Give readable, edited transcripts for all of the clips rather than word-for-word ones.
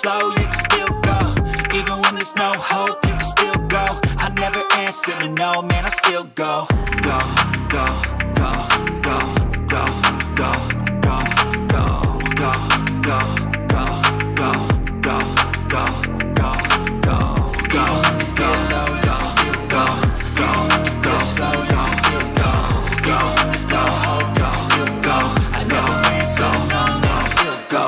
slow, you can still go. Even when there's no hope, you can still go. I never answer to no, man, I still go. Go, go, go, go, go, go, go, go, go, go, go, go, go, go, go, go, go. Feel low, you can still go. Go, go slow, you can still go. Go, there's no hope, you can still go. I never answer to no, man, I still go.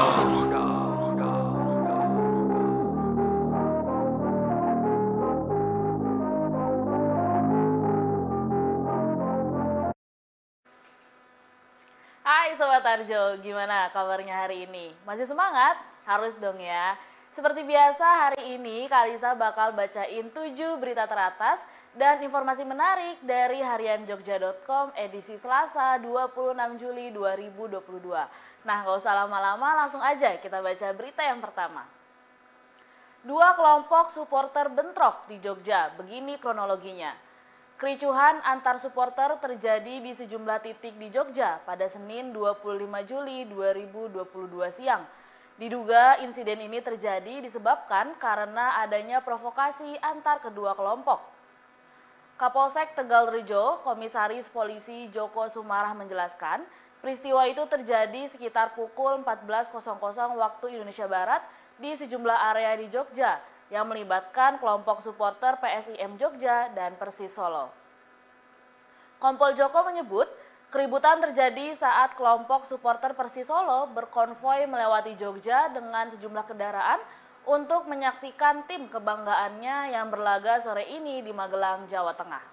Hai Sobat Arjo, gimana kabarnya hari ini? Masih semangat? Harus dong ya. Seperti biasa hari ini Kalisa bakal bacain 7 berita teratas dan informasi menarik dari harianjogja.com edisi Selasa 26 Juli 2022. Nah gak usah lama-lama, langsung aja kita baca berita yang pertama. 2 kelompok supporter bentrok di Jogja, begini kronologinya. Kericuhan antar supporter terjadi di sejumlah titik di Jogja pada Senin 25 Juli 2022 siang. Diduga insiden ini terjadi disebabkan karena adanya provokasi antar kedua kelompok. Kapolsek Tegalrejo, Komisaris Polisi Joko Sumarah menjelaskan, peristiwa itu terjadi sekitar pukul 14.00 waktu Indonesia Barat di sejumlah area di Jogja, yang melibatkan kelompok supporter PSIM Jogja dan Persis Solo. Kompol Joko menyebut, keributan terjadi saat kelompok supporter Persis Solo berkonvoi melewati Jogja dengan sejumlah kendaraan untuk menyaksikan tim kebanggaannya yang berlaga sore ini di Magelang, Jawa Tengah.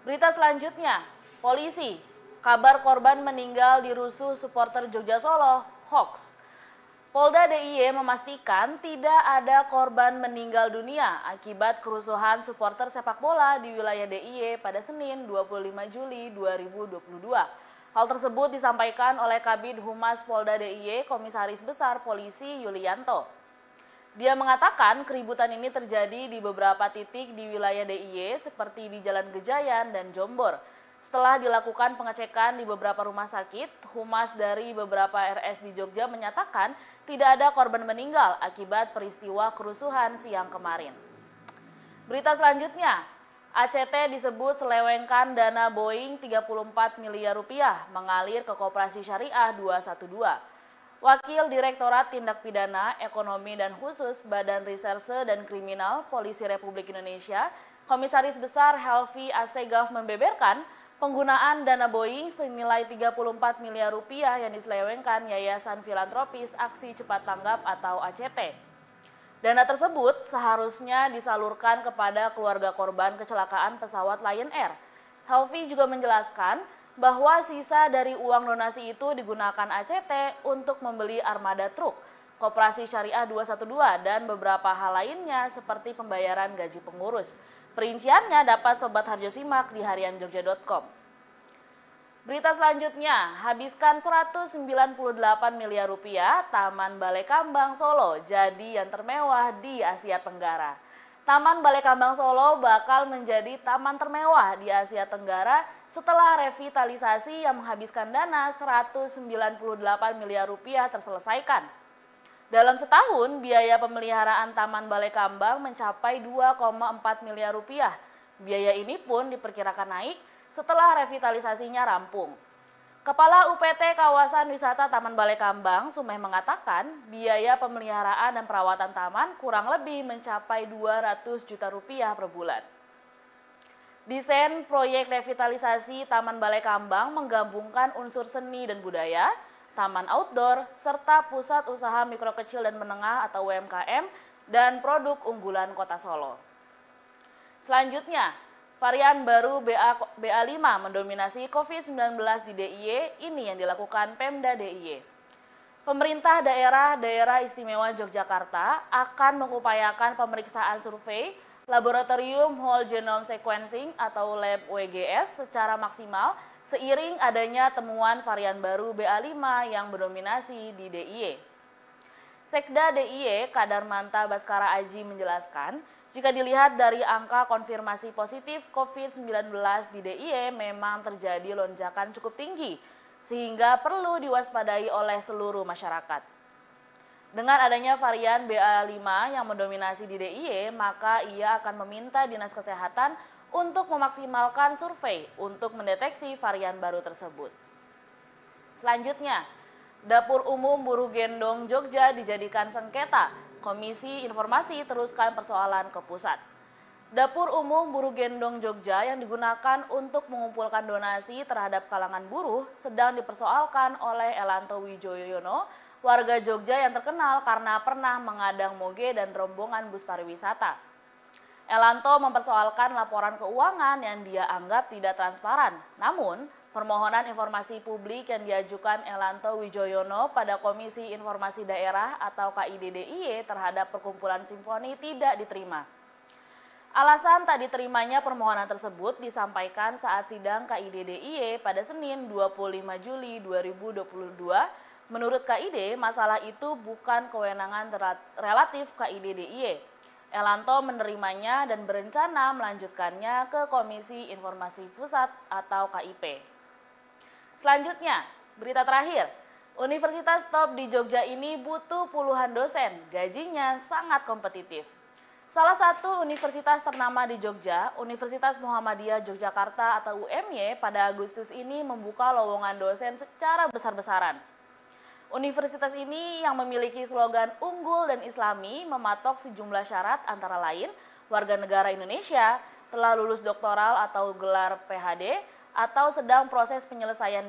Berita selanjutnya, polisi, kabar korban meninggal di rusuh supporter Jogja Solo, hoax. Polda DIY memastikan tidak ada korban meninggal dunia akibat kerusuhan supporter sepak bola di wilayah DIY pada Senin 25 Juli 2022. Hal tersebut disampaikan oleh Kabid Humas Polda DIY Komisaris Besar Polisi Yulianto. Dia mengatakan keributan ini terjadi di beberapa titik di wilayah DIY seperti di Jalan Gejayan dan Jombor. Setelah dilakukan pengecekan di beberapa rumah sakit, humas dari beberapa RS di Jogja menyatakan tidak ada korban meninggal akibat peristiwa kerusuhan siang kemarin. Berita selanjutnya, ACT disebut selewengkan dana Boeing 34 miliar rupiah mengalir ke Koperasi Syariah 212. Wakil Direktorat Tindak Pidana, Ekonomi dan Khusus Badan Reserse dan Kriminal Polisi Republik Indonesia, Komisaris Besar Helvi Assegaf membeberkan penggunaan dana Boeing senilai 34 miliar rupiah yang diselewengkan Yayasan Filantropis Aksi Cepat Tanggap atau ACT. Dana tersebut seharusnya disalurkan kepada keluarga korban kecelakaan pesawat Lion Air. Helvi juga menjelaskan bahwa sisa dari uang donasi itu digunakan ACT untuk membeli armada truk, Koperasi Syariah 212 dan beberapa hal lainnya seperti pembayaran gaji pengurus. Perinciannya dapat Sobat Harjo simak di harianjogja.com. Berita selanjutnya, habiskan 198 miliar rupiah, Taman Balai Kambang Solo jadi yang termewah di Asia Tenggara. Taman Balai Kambang Solo bakal menjadi taman termewah di Asia Tenggara setelah revitalisasi yang menghabiskan dana 198 miliar rupiah terselesaikan. Dalam setahun, biaya pemeliharaan Taman Balai Kambang mencapai 2,4 miliar rupiah. Biaya ini pun diperkirakan naik setelah revitalisasinya rampung. Kepala UPT Kawasan Wisata Taman Balai Kambang, Sumeh mengatakan, biaya pemeliharaan dan perawatan taman kurang lebih mencapai 200 juta rupiah per bulan. Desain proyek revitalisasi Taman Balai Kambang menggabungkan unsur seni dan budaya, taman outdoor, serta pusat usaha mikro kecil dan menengah atau UMKM, dan produk unggulan Kota Solo. Selanjutnya, varian baru BA5 mendominasi COVID-19 di DIY, ini yang dilakukan Pemda DIY. Pemerintah daerah istimewa Yogyakarta akan mengupayakan pemeriksaan survei laboratorium whole genome sequencing atau lab WGS secara maksimal seiring adanya temuan varian baru BA5 yang mendominasi di DIY. Sekda DIY Kadarmanta Baskara Aji menjelaskan, jika dilihat dari angka konfirmasi positif COVID-19 di DIY memang terjadi lonjakan cukup tinggi, sehingga perlu diwaspadai oleh seluruh masyarakat. Dengan adanya varian BA5 yang mendominasi di DIY, maka ia akan meminta Dinas Kesehatan untuk memaksimalkan survei untuk mendeteksi varian baru tersebut. Selanjutnya, Dapur Umum Buruh Gendong Jogja dijadikan sengketa. Komisi Informasi teruskan persoalan ke pusat. Dapur Umum Buruh Gendong Jogja yang digunakan untuk mengumpulkan donasi terhadap kalangan buruh sedang dipersoalkan oleh Elanto Wijoyono, warga Jogja yang terkenal karena pernah mengadang moge dan rombongan bus pariwisata. Elanto mempersoalkan laporan keuangan yang dia anggap tidak transparan. Namun, permohonan informasi publik yang diajukan Elanto Wijoyono pada Komisi Informasi Daerah atau KID-DIY terhadap Perkumpulan Simfoni tidak diterima. Alasan tak diterimanya permohonan tersebut disampaikan saat sidang KID-DIY pada Senin 25 Juli 2022. Menurut KID, masalah itu bukan kewenangan relatif KID-DIY. Elanto menerimanya dan berencana melanjutkannya ke Komisi Informasi Pusat atau KIP. Selanjutnya, berita terakhir. Universitas top di Jogja ini butuh puluhan dosen, gajinya sangat kompetitif. Salah satu universitas ternama di Jogja, Universitas Muhammadiyah Yogyakarta atau UMY, pada Agustus ini membuka lowongan dosen secara besar-besaran. Universitas ini yang memiliki slogan unggul dan islami mematok sejumlah syarat antara lain warga negara Indonesia, telah lulus doktoral atau gelar PhD, atau sedang proses penyelesaian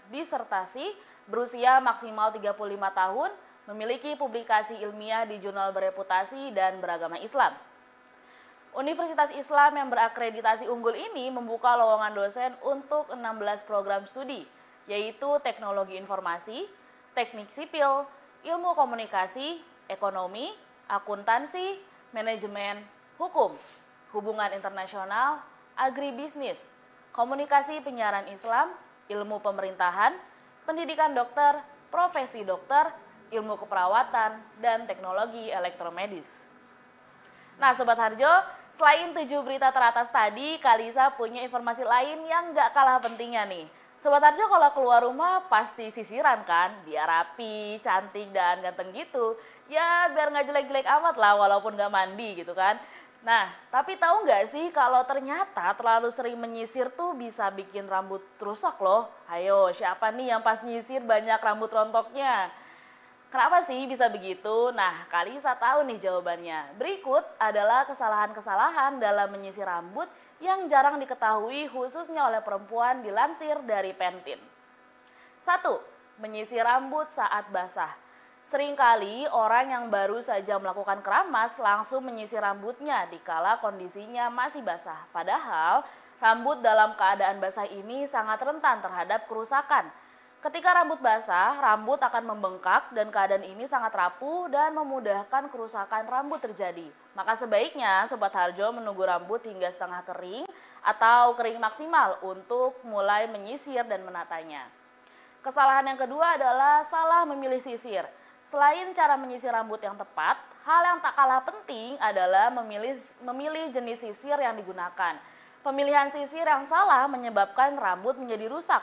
disertasi, berusia maksimal 35 tahun, memiliki publikasi ilmiah di jurnal bereputasi dan beragama Islam. Universitas Islam yang berakreditasi unggul ini membuka lowongan dosen untuk 16 program studi, yaitu teknologi informasi, teknik sipil, ilmu komunikasi, ekonomi, akuntansi, manajemen, hukum, hubungan internasional, agribisnis, komunikasi penyiaran Islam, ilmu pemerintahan, pendidikan dokter, profesi dokter, ilmu keperawatan, dan teknologi elektromedis. Nah Sobat Harjo, selain 7 berita teratas tadi, Kalisa punya informasi lain yang gak kalah pentingnya nih. Sobat Harjo kalau keluar rumah pasti sisiran kan, biar rapi, cantik, dan ganteng gitu. Ya biar gak jelek-jelek amat lah walaupun gak mandi gitu kan. Nah, tapi tahu nggak sih kalau ternyata terlalu sering menyisir tuh bisa bikin rambut rusak loh. Ayo, siapa nih yang pas nyisir banyak rambut rontoknya? Kenapa sih bisa begitu? Nah, Kalisa tahu nih jawabannya. Berikut adalah kesalahan-kesalahan dalam menyisir rambut yang jarang diketahui khususnya oleh perempuan dilansir dari Pantene. 1. Menyisir rambut saat basah. Seringkali orang yang baru saja melakukan keramas langsung menyisir rambutnya dikala kondisinya masih basah. Padahal rambut dalam keadaan basah ini sangat rentan terhadap kerusakan. Ketika rambut basah, rambut akan membengkak dan keadaan ini sangat rapuh dan memudahkan kerusakan rambut terjadi. Maka sebaiknya Sobat Harjo menunggu rambut hingga setengah kering atau kering maksimal untuk mulai menyisir dan menatanya. Kesalahan yang kedua adalah salah memilih sisir. Selain cara menyisir rambut yang tepat, hal yang tak kalah penting adalah memilih jenis sisir yang digunakan. Pemilihan sisir yang salah menyebabkan rambut menjadi rusak.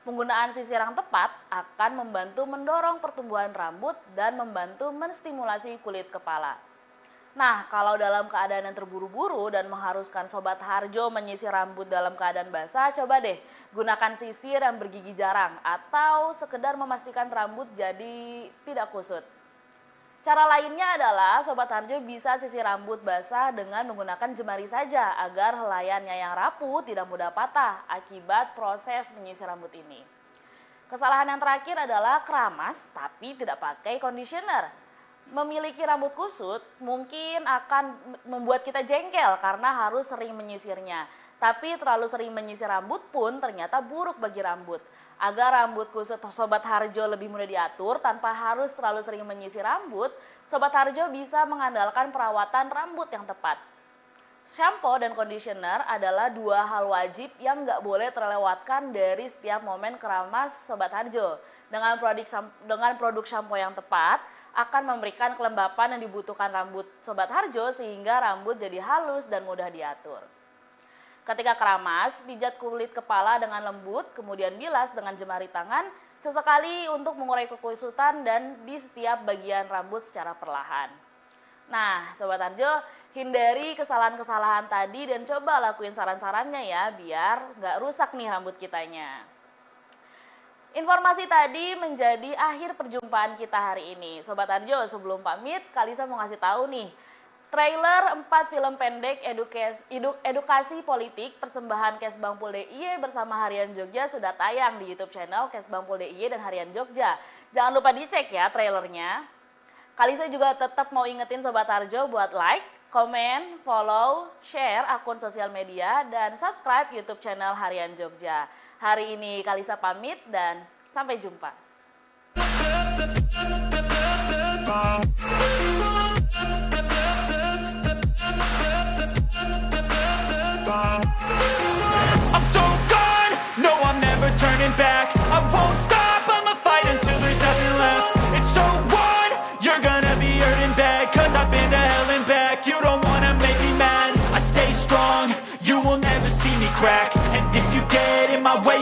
Penggunaan sisir yang tepat akan membantu mendorong pertumbuhan rambut dan membantu menstimulasi kulit kepala. Nah, kalau dalam keadaan yang terburu-buru dan mengharuskan Sobat Harjo menyisir rambut dalam keadaan basah, coba deh gunakan sisir yang bergigi jarang atau sekedar memastikan rambut jadi tidak kusut. Cara lainnya adalah Sobat Harjo bisa sisir rambut basah dengan menggunakan jemari saja agar helaiannya yang rapuh tidak mudah patah akibat proses menyisir rambut ini. Kesalahan yang terakhir adalah keramas tapi tidak pakai conditioner. Memiliki rambut kusut mungkin akan membuat kita jengkel karena harus sering menyisirnya. Tapi terlalu sering menyisir rambut pun ternyata buruk bagi rambut. Agar rambut kusut Sobat Harjo lebih mudah diatur tanpa harus terlalu sering menyisir rambut, Sobat Harjo bisa mengandalkan perawatan rambut yang tepat. Shampoo dan conditioner adalah dua hal wajib yang nggak boleh terlewatkan dari setiap momen keramas Sobat Harjo. Dengan produk shampoo yang tepat, akan memberikan kelembapan yang dibutuhkan rambut Sobat Harjo sehingga rambut jadi halus dan mudah diatur. Ketika keramas, pijat kulit kepala dengan lembut, kemudian bilas dengan jemari tangan sesekali untuk mengurai kekusutan dan di setiap bagian rambut secara perlahan. Nah, Sobat Harjo, hindari kesalahan-kesalahan tadi dan coba lakuin saran-sarannya ya, biar nggak rusak nih rambut kitanya. Informasi tadi menjadi akhir perjumpaan kita hari ini. Sobat Harjo, sebelum pamit, Kalisa mau ngasih tahu nih, trailer 4 film pendek edukasi politik persembahan Kesbang Pol DIY bersama Harian Jogja sudah tayang di YouTube channel Kesbang Pol DIY dan Harian Jogja. Jangan lupa dicek ya trailernya. Kalisa juga tetap mau ingetin Sobat Harjo buat like, komen, follow, share akun sosial media, dan subscribe YouTube channel Harian Jogja. Hari ini Kalisa pamit dan sampai jumpa. I'm so gone, no I'm never turning back. I won't stop, I'ma fight until there's nothing left. It's so on, you're gonna be hurting bad, cause I've been to hell and back. You don't wanna make me mad, I stay strong, you will never see me crack. And if you get in my way,